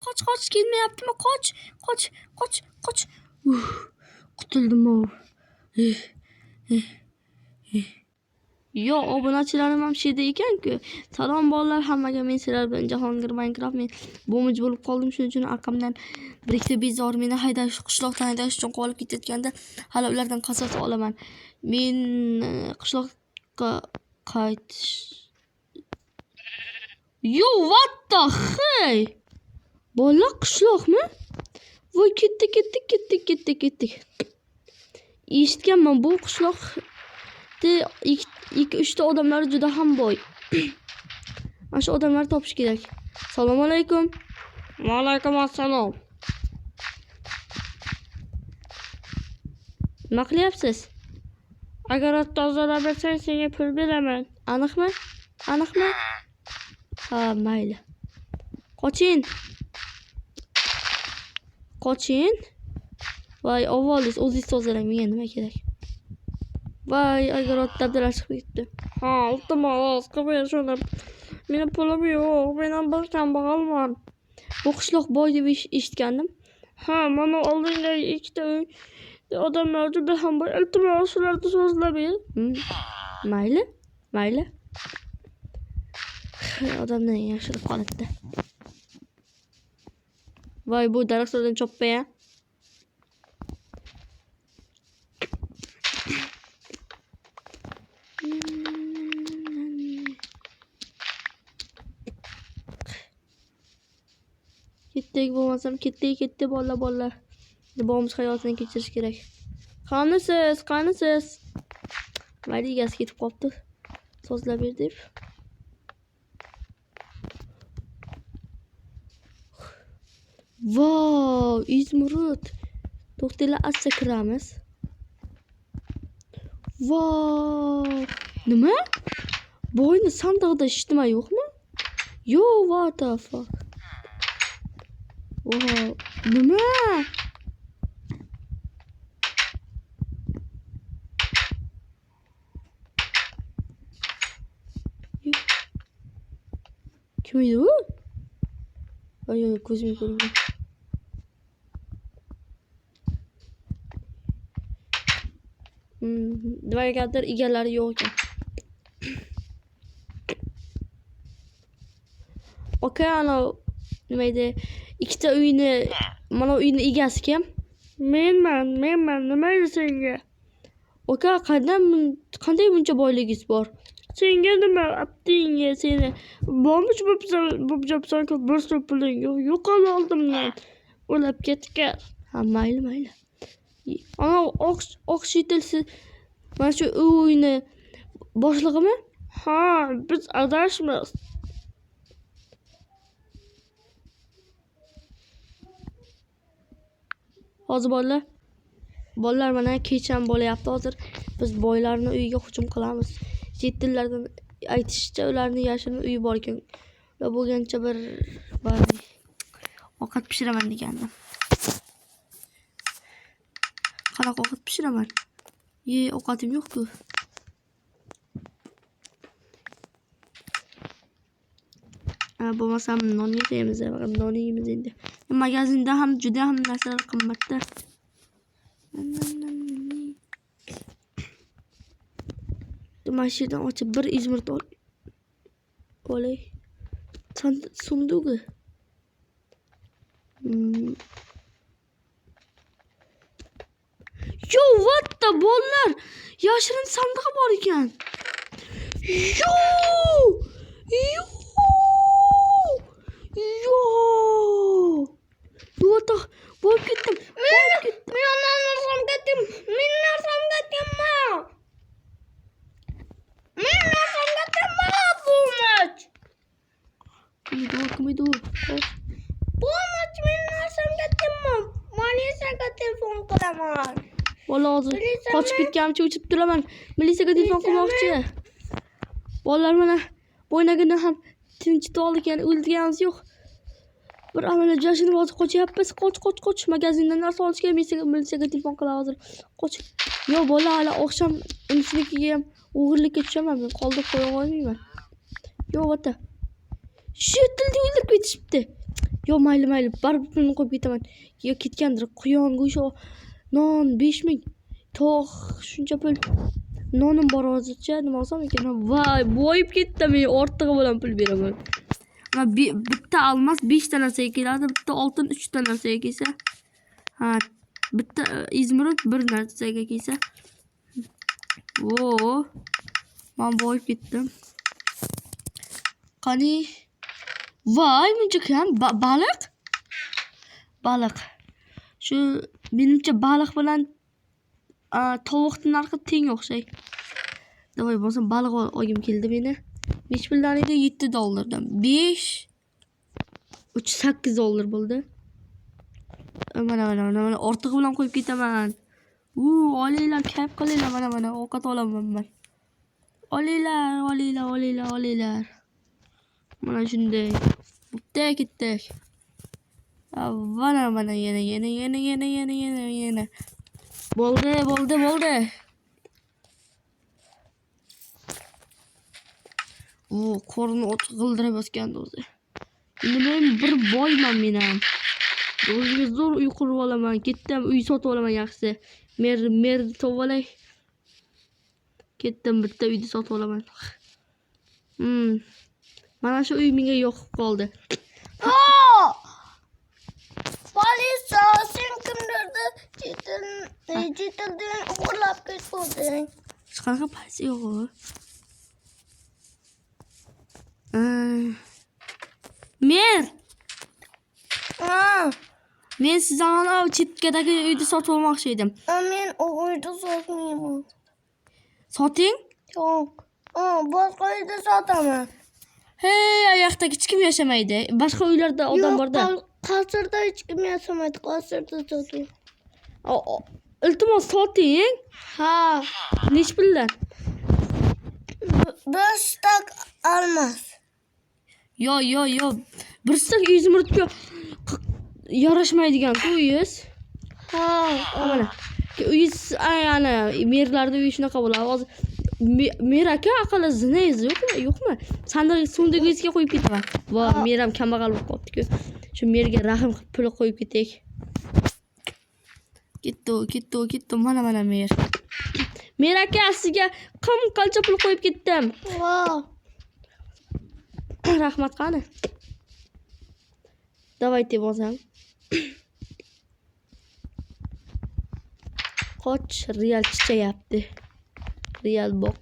qoch kelmayaptimi? Qoch. Qutuldim. Yo, obunachilarim ham shu yerda ekan-ku. Salom bolalar, hammaga men sizlar bilan Jahongir Minecraft. Men bo'mij bo'lib qoldim, shuning uchun arqamdan bir ikkita bezor meni haydash, qishloqdan haydash uchun qolib ketayotganda, hali ulardan qasos olaman. Men qishloqqa qaytish. Yo, what the hey? Bolalar qishloqmi? Voy, ketdik. Eshitganman, bu qishloqda 2-3 ta odamlar juda ham boy. Mana shu odamlarni topish kerak. Assalomu alaykum. Va alaykum assalom. Nima qilyapsiz? Agar tozalab bersang, senga pul beraman. Aniqmi? Ha, mayli. Qochin. Voy, avvaliz o'zingiz tozalang, menga nima kerak? Voy, agar dabdala chiqib ketdi. Ha, iltimos, qilmang shuni. Meni pulim yo'q, men ham bir kambag'alman. Bu qishloq boy deb eshitgandim. Ha, mana oldingdagi 2 ta uy odamlar juda ham boy. Iltimos, shularni so'zlab ber. Mayli. Odamdan yashirib qolibdi. Voy, bu daraxtlardan choppa-ya. Ketdik, bo'lmasam ketdik bolalar. Bobomiz hayotini kechirish kerak. Qanisiz? Mayli, egasi ketib qopti. So'zlab ber deb. Wow, izmurud. To'xtanglar, asta kiramiz. Wow! Nima? Boyni sandiqda hech nima yo'qmi? Yo, what the fuck? Wow, nima? Kim edi u? Ay, ko'zimga ko'rindi. Dvaygadir egalari yo'q ekan. Okay, ana nima edi? 2 ta uyni, mana uyni egasi kim? Menman. Nima edi senga? Okay, qanday buncha boyligingiz bor? Senga nima aptingga seni? Bomuch bo'psan, bir so'm puling yo'q. Yo'qol oldimdan. O'lab ketgan. Ha, mayli. Ana oq shitilsiz. Mana shu uyni boshlig'imi? Ha, biz adashmiz. Hozir bolalar mana kecham bo'layapti hozir. Biz boylarning uyiga hujum qilamiz. Chet tillardan aytishicha, ularning yashirin uyi bor ekan. Ular bo'lgancha bir ovqat pishiraman degandim. Qanaqa ovqat pishiraman? Ovqatim yo'q-ku. Bo'lmasam non yeymiz, non yeymiz endi. Magazinda ham juda ham narsalar qimmatda. Mashinadan ochib bir izmir olay. Sundugi. Yo, what the bolalar? Yashirin sandiq bor ekan. Yo! Bo'lib ketdim. Men narsam ketdim. Bo'lmach. Kim edi u? Bo'lmach, men narsam ketdim. Militsiyaga telefon qilaman. Bola hozir qochib ketganimcha o'chib turaman. Militsiyaga telefon qilmoqchi. Bolalar mana bo'ynagidan ham tinchitib oldik, ya'ni o'ldirganimiz yo'q. Bir amalga jashinib hozir qochyapmiz. Qoch. Magazindan narsa olishga militsiyaga telefon qilamiz hozir. Qoch. Yo, bola hali oqshom unisinikiga ham o'g'irlikka tushaman. Men qoldirib qo'ya olmayman. Yo, vata. Shu tilda o'ldirib ketishibdi. Yo mayli, baribir pulni qo'yib ketaman. Yo ketgandir. Quyon go'sht, non 5000. Tog' shuncha pul. Nonim bor hozircha. Nima olsam ekan? Voy, boyib ketdim. Men ortig'i bilan pul beraman. Mana bitta almas 5 ta narsaga keladi, bitta oltin 3 ta narsaga kelsa. Ha, bitta izmirod 1 narsaga kelsa. Vo. Men boyib ketdim. Qani. Voy, buncha kam baliq. Shu menimcha baliq bilan tovuqning narxi teng o'xshay. Davay bo'lsa baliq olgim keldi meni. 5 puldan edi $7. 5 $8 bo'ldi. Mana ortig'i bilan qo'yib ketaman. Olinglar, kayf qilinglar, mana ovqat olaman men. Olinglar. Mana shunday. Bitta ketdik. Mana yana. Bo'ldi. Qorni o't g'ildirab bosgandi o'zi. Endi men bir boyman men ham. O'zimga zo'r uy qurib olaman. Ketdim, uy sotib olaman yaxshisi. Mer to'volay. Ketdim, bitta uyni sotib olaman. Mana shu uy menga yoqib qoldi. Polisa, sen kimlarni chetildan o'g'irlab ketding? Hech qanaqa politsiya yo'q. Mer. Men sizdan chetkadagi uyni sotib olmoqchi edim. Men uyni sotmayman. Soting? Yo'q. Boshqa uyni sotaman. Hey, oyoqda hech kim yashamaydi. Boshqa uylarda odam borda. Qasrda hech kim yashamaydi. Qasrda soting. Iltimos soting. Ha. Nech puldan? 1 stak almas. Yo. 1 stak izmirudga yarashmaydigan uyingiz. Ha. Mana. Uyingiz ana merlarda uyi shunaqa bo'ladi. Hozir mer aka aqli zinangiz yo'qmi? Sandig'ingizga qo'yib ketaman. Voy, mer ham kambag'al bo'lib qolibdi-ku. Shu merga rahim qilib pul qo'yib ketek. Ketdi. Mana mer. Mer aka, sizga qancha pul qo'yib ketdim. Voy. Rahmat qani. Давайте bosam. Qoch real chichayapti. Real boq.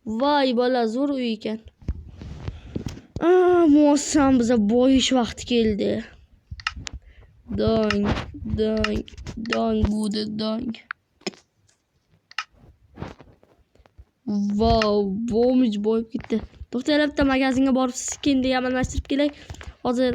Voy, bola zo'r uy ekan. Mo'sam biza boyish vaqti keldi. Dong. Wow, bo'mij boyib ketdi. To'xtanglar, bitta magazinga borib skinni almashtirib kelay. Hozir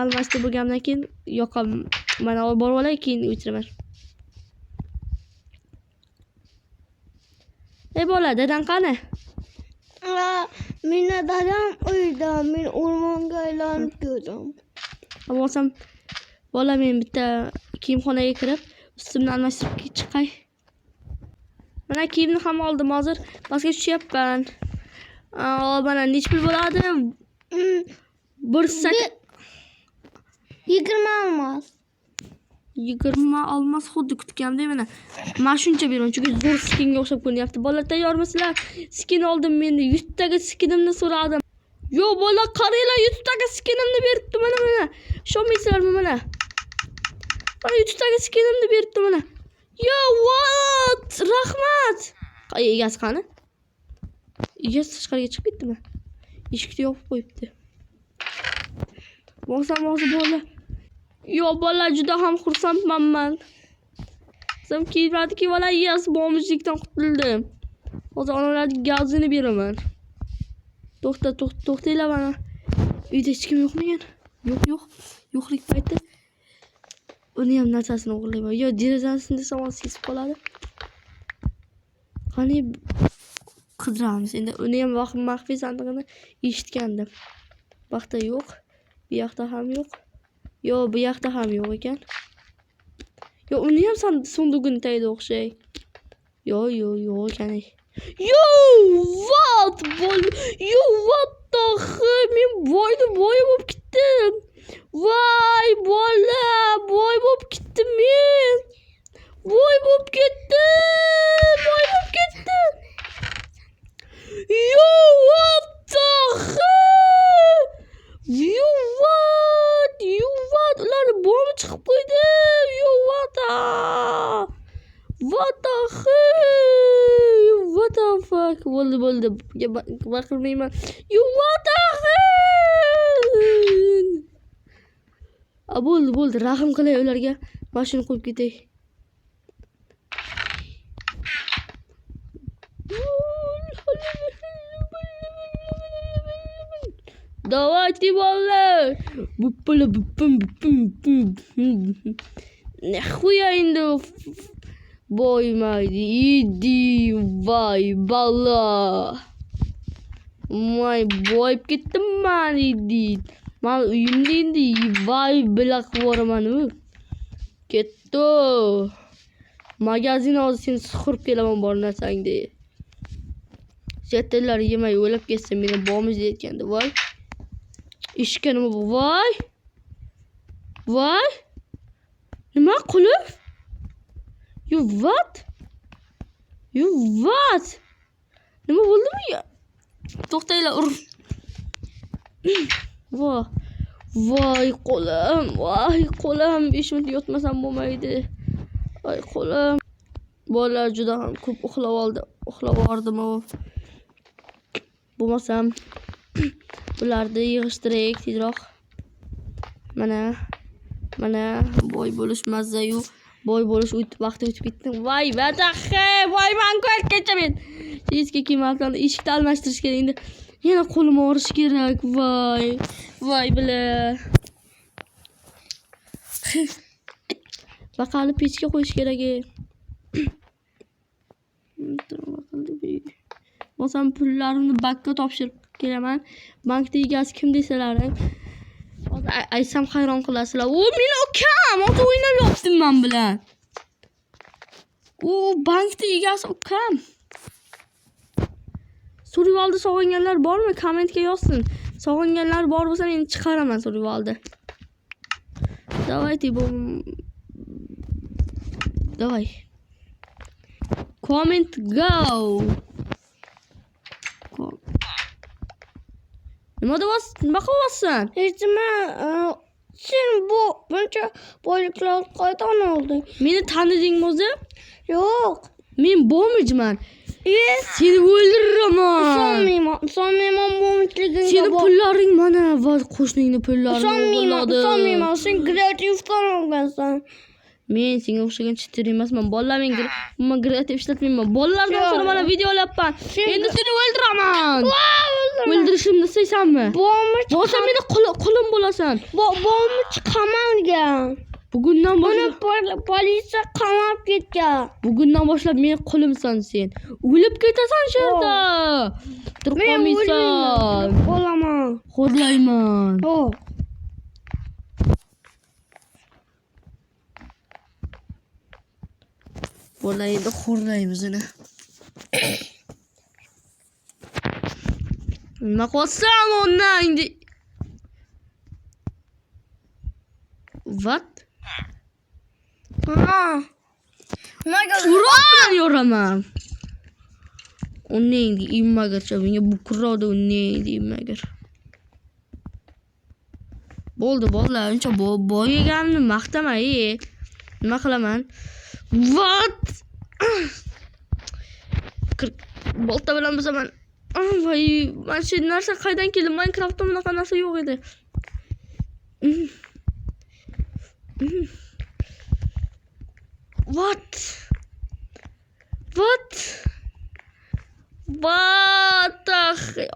almashtirib bo'lgandan keyin yoqam mana borib olay, keyin o'chiraman. Ey bola, dadang qani? Meni dadam uyda, men o'rmonga aylanib keldim. Bo'lsam, bola men bitta kiyimxonaga kirib, ustimni almashtirib chiqay. Mana kiyimni ham oldim, hozir pastga tushyapman. Mana nech pul bo'ladi? 20 almas. 20 almas xuddi kutganimdek mana. Men shuncha beraman, chunki zo'r skinga o'xshab ko'rinyapti. Bolalar tayyormisizlar? Skin oldim men, 100 taga skinimni so'radim. Yo bola, qaranglar, 100 taga skinimni beribdi mana. Ishonmaysizlarmi mana? Mana 100 taga skinimni beribdi mana. Yo, what? Rahmat. Egasi qani? Egasi tashqariga chiqib ketdimi? Eshikni yopib qo'yibdi. Bo'lsam hozir bola. Yo bola, juda ham xursandman men. Sen kiyimlardagi bola, yes, bo'mijlikdan qutuldim. Hozir onalarning gazini beraman. To'xtanglar mana. Uyda hech kim yo'qmi? Yo'qlik payti. Uni ham narsasini o'g'irlayman. Yo, derazasini desam sezib qoladi. Qani qidiramiz. Endi uni ham maxfiy sandig'ini eshitgandim. Bu yoqda yo'q, bu yoqda ham yo'q. Yo, bu yoqda ham yo'q ekan. Yo, uni ham sunduqini tagida o'xshay. Yo, yo'q ekan. Yo, what the hell? Men boy bo'lib ketdim. Voy bola, boy bo'lib ketdim men. Voy bo'lib ketdim. Voy bo'lib ketdim. Yo, what the hell? You what? Ular bomba chiqib qo'ydi. Yo, what the hell? What the fuck? Bo'ldi. Baqirmayman. You what the hell? Bo'ldi. Rahim qilay ularga. Mashina qo'yib ketay. Давайте, bola. Nahvoya endi boymaydi. Idi, voy bola. Voy boyib ketdim men idi. Men uyimda endi voy bilaq boraman u. Ketdi. Magazin hozir seni suqirib kelaman bor narsangda. Jetlar yemay o'lib ketsa meni bomiz deyotgandi. Voy. Ishga nima bu? Voy. Nima qilib? You what? Nima bo'ldimi ya? To'xtanglar, ur. Voy qo'lim. 5 minut yotmasam bo'lmaydi. Voy qo'lim. Bolalar juda ham ko'p uxlavordim. Bo'lmasam ularni yig'ishtiraylik tezroq. Mana boy bo'lish mazza-yu, boy bo'lish vaqti o'tib ketdi. Voy, vadaxe, voy men ko'rgacha men. Eski kiyimlarni eshikni almashtirish kerak endi. Yana qo'lim og'rishi kerak. Voy bila. Baqali pechga qo'yish kerak. Bo'lsam pullarimni bankka topshirib kelaman. Bankda egasi kim desalaring, hozir aytsam hayron qilasizlar. U meni ukam, ota o'ynab yotdim men bilan. U bankda egasi ukam. Survivalda sog'inganlar bormi? Kommentga yozsin. Sog'inganlar bor bo'lsa men chiqaraman Survivalda. Давай. Comment go. Nima qilyapsan? Hech nima. Sen buncha boyliklar qaydan olding? Meni tanidingmi o'zi? Yo'q. Men bomijman. Seni o'ldiraman. Sonmayman bomijligingga. Seni pullaring mana va qo'shningni pullari. Sonmayman. Sen kreativdan olgansan. Men senga o'xshagan chitir emasman. Bolalar men kreativ ishlatmayman. Bolalardan sonra mana video olyapman. Endi seni o'ldiraman. O'ldirishimni istaysanmi? Bo'lsa meni qo'lim bo'lasan. Bomich qamalgan. Bugundan boshlab politsiya qamab ketgan. Bugundan boshlab meni qo'limsan sen. O'lib ketasan shu yerda. Turib qolmaysan. Bo'laman. Xo'rlayman. Bo'lay endi xo'rlaymiz uni. Nima qilsam ondan? What? Urok bilan yoraman. Uningdi immagarcha menga bukroqda uningdi immagar. Bo'ldi bolalar, uncha boyiganimni maqtamay. Nima qilaman? What? Bolta bilan bizaman. Voy, men shu narsa qaydan keldi? Minecraftda bunaqa narsa yo'q edi. What?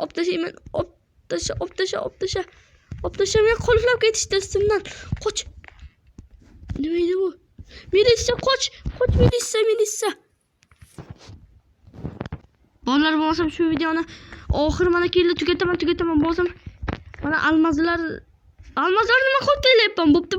Optashayman. Optasha men qulflab ketishdi ustimdan. Qoch. Nima edi bu? Militsiya qoch, militsiya. Bolalar bo'lmasam shu videoni oxir mana keldi tugataman. Bo'lsam mana almazlar nima qilib taylayapman? Bo'pti.